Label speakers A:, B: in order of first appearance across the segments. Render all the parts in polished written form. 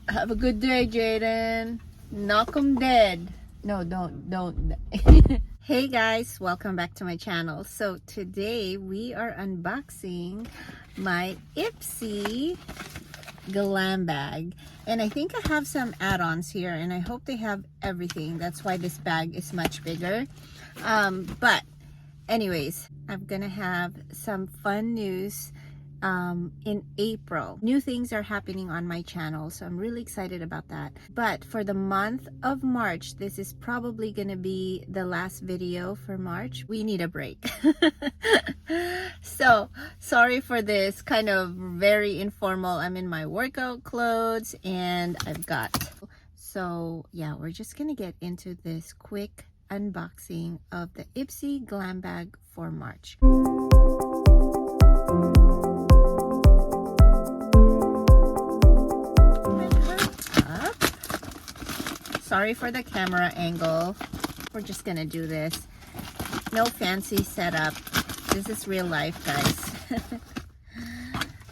A: Have a good day, Jaden. Knock 'em dead. No, don't. Hey guys, welcome back to my channel. So today we are unboxing my Ipsy Glambag. And I think I have some add-ons here and I hope they have everything. That's why this bag is much bigger. But anyways, I'm gonna have some fun news in April. New things are happening on my channel, so I'm really excited about that. But for the month of March, this is probably gonna be the last video for March. We need a break. So sorry for this kind of very informal. I'm in my workout clothes and so yeah, we're just gonna get into this quick unboxing of the Ipsy Glambag for March. Sorry for the camera angle. We're just gonna do this. No fancy setup. This is real life, guys.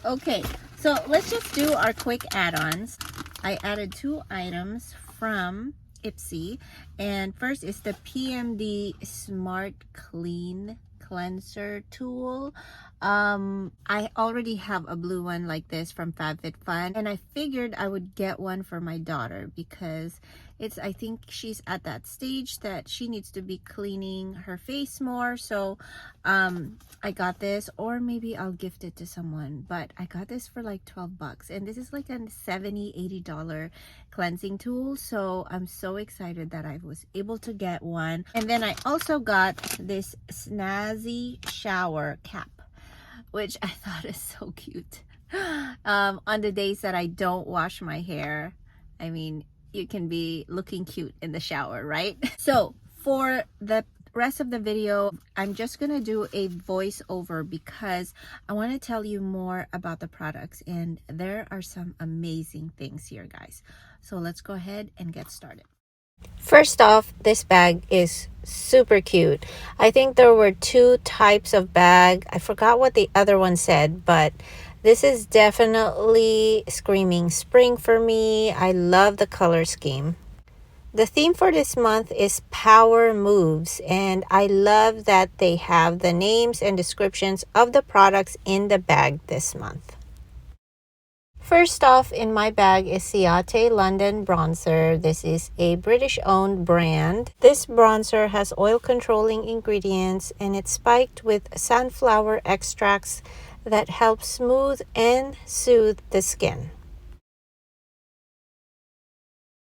A: Okay, so let's just do our quick add-ons. I added 2 items from Ipsy, and first is the PMD Smart Clean Cleanser Tool. I already have a blue one like this from Fabfitfun, and I figured I would get one for my daughter because I think she's at that stage that she needs to be cleaning her face more. So I got this, or maybe I'll gift it to someone, but I got this for like 12 bucks, and this is like a $70-80 cleansing tool. So I'm so excited that I was able to get one. And then I also got this snazzy shower cap, which I thought is so cute. On the days that I don't wash my hair, I mean, you can be looking cute in the shower, right? So for the rest of the video, I'm just gonna do a voiceover because I want to tell you more about the products, and there are some amazing things here, guys. So let's go ahead and get started. First off, this bag is super cute. I think there were 2 types of bag. I forgot what the other one said, but this is definitely screaming spring for me. I love the color scheme. The theme for this month is Power Moves, and I love that they have the names and descriptions of the products in the bag this month. First off in my bag is Ciate London Bronzer. This is a British-owned brand. This bronzer has oil-controlling ingredients, and it's spiked with sunflower extracts that help smooth and soothe the skin.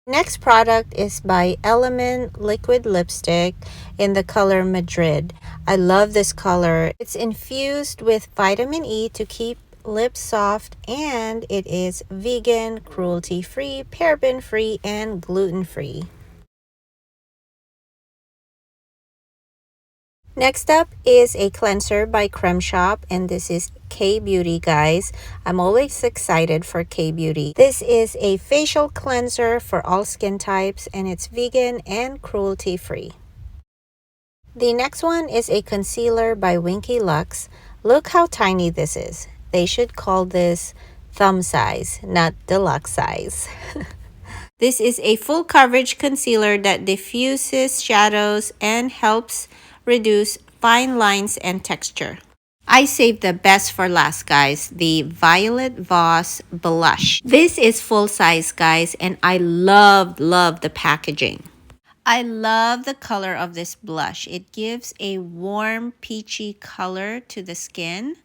A: Next product is by Elemen Liquid Lipstick in the color Madrid. I love this color. It's infused with vitamin E to keep lips soft, and it is vegan, cruelty-free, paraben-free, and gluten-free. Next up is a cleanser by Creme Shop, and this is K-Beauty, guys. I'm always excited for K-Beauty. This is a facial cleanser for all skin types, and it's vegan and cruelty-free. The next one is a concealer by Winky Lux. Look how tiny this is. They should call this thumb size, not deluxe size. This is a full coverage concealer that diffuses shadows and helps reduce fine lines and texture. I saved the best for last, guys, the Violet Voss blush. This is full size, guys, and I love the packaging. I love the color of this blush. It gives a warm peachy color to the skin.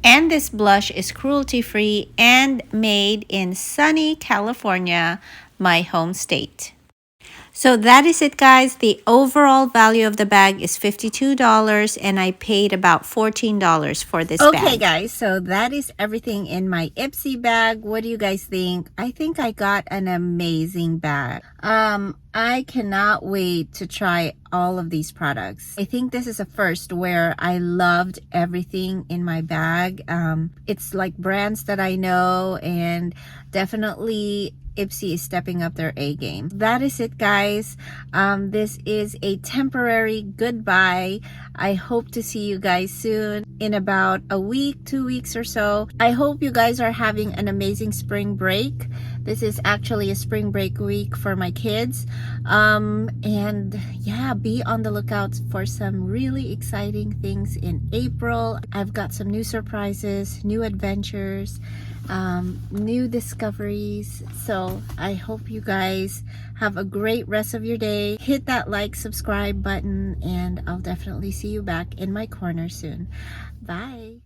A: And this blush is cruelty-free and made in sunny California, my home state. So that is it, guys. The overall value of the bag is $52, and I paid about $14 for this bag. Okay, guys, so that is everything in my Ipsy bag. What do you guys think? I think I got an amazing bag. I cannot wait to try all of these products. I think this is a first where I loved everything in my bag. It's like brands that I know, and definitely Ipsy is stepping up their A game. That is it, guys. This is a temporary goodbye. I hope to see you guys soon in about a week, 2 weeks or so. I hope you guys are having an amazing spring break. This is actually a spring break week for my kids. And yeah, be on the lookout for some really exciting things in April. I've got some new surprises, new adventures, new discoveries. So I hope you guys have a great rest of your day. Hit that like, subscribe button, and I'll definitely see you back in my corner soon. Bye.